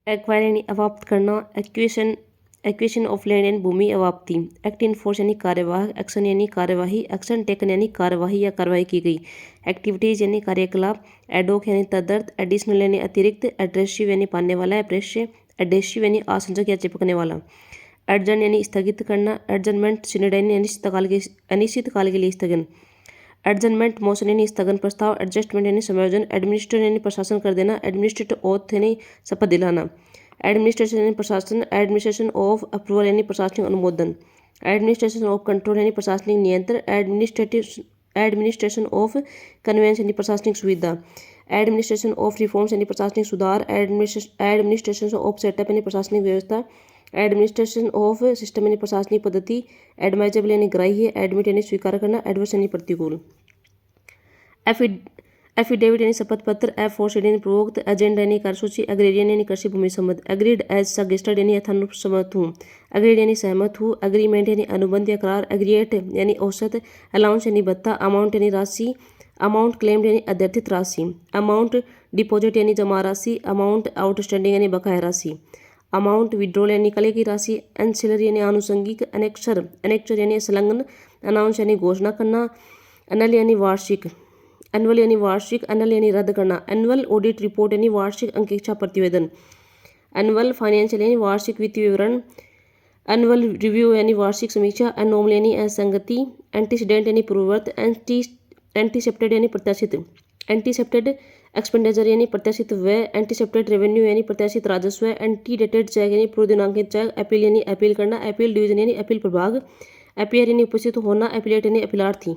Acquire यानी अवाप्त करना, equation equation of land यानी भूमि अवाप्ति, एक्ट इन फोर्स यानी कार्यवाह, एक्शन यानी कार्यवाही, एक्शन टेकन यानी कार्यवाही या कार्रवाई की गई, एक्टिविटीज यानी कार्यकलाप, एडोक यानी तदर्थ, एडिशनल यानी अतिरिक्त, एड्रेसिव यानी पाने वाला, एप्रेस्य, एडेसिव यानी आसंजक या चिपकने वाला, एडजर्न यानी स्थगित करना, एडजर्नमेंट सिनेड यानी अनिश्चित काल के लिए स्थगन, एडजर्नमेंट मोशन यानी स्थगन प्रस्ताव, एडजस्टमेंट यानी समायोजन, एडमिनिस्ट्रेट यानी प्रशासन कर देना, एडमिनिस्ट्रेट ओथ यानी शपथ दिलाना, एडमिनिस्ट्रेशन यानी प्रशासन, एडमिनिस्ट्रेशन ऑफ अप्रूवल यानी प्रशासनिक अनुमोदन, एडमिनिस्ट्रेशन ऑफ कंट्रोल यानी प्रशासनिक नियंत्रण, एडमिनिस्ट्रेशन ऑफ कन्वेंस यानी प्रशासनिक सुविधा, एडमिनिस्ट्रेशन ऑफ रिफॉर्म्स यानी प्रशासनिक सुधार, एडमिनिस्ट्रेशन ऑफ सेटअप यानी प्रशासनिक व्यवस्था, एडमिनिस्ट्रेशन ऑफ सिस्टम यानी प्रशासनिक पद्धति, एडमाइजेबल यानी ग्राह्य, एडमिट यानी स्वीकार करना, एडवर्स यानी प्रतिकूल, एफिडेविट यानी शपथ पत्र, एफोर्सेड यानी पूर्वोक्त, एजेंडा यानी कार्यसूची, एग्रेरियन यानी कृषि भूमि संबंध, एग्रीड एज सजेस्टेड यानी यथानुरूप सहमत हूँ, एग्रीड यानी सहमत हूँ, एग्रीमेंट यानी अनुबंध या करार, एग्रीएट यानी औसत, अलाउंस यानी भत्ता, अमाउंट यानी राशि, अमाउंट क्लेम्ड यानी अध्यर्थित राशि, अमाउंट डिपॉजिट यानी जमा राशि, अमाउंट आउटस्टैंडिंग यानी बकाया राशि, अमाउंट विड्रॉल यानी निकाले की राशि, एंसिलरी यानी आनुषंगिक, अनेक्चर यानी संलग्न, अनाउंस यानी घोषणा करना, एनल यानी वार्षिक, एनुअल यानी वार्षिक, एनल यानी रद्द करना, एनुअल ऑडिट रिपोर्ट यानी वार्षिक अंकेक्षा प्रतिवेदन, एनुअल फाइनेंशियल यानी वार्षिक वित्तीय विवरण, एनुअल रिव्यू यानी वार्षिक समीक्षा, एनोमल यानी असंगति, एंटीसीडेंट यानी पूर्ववर्त, एंटीसेप्टेड यानी प्रत्याशित, एंटीसेप्टेड एक्सपेंडिचर यानी प्रत्याशित व्यय, एंटीसेप्टेड रेवेन्यू यानी प्रत्याशित राजस्व, एंटीडेटेड चेक यानी पूर्व दिनांकित चेक, अपील यानी अपील करना, अपील डिवीजन यानी अपील प्रभाग, अपीयर यानी उपस्थित होना, अपीलेट यानी अपीलार्थी।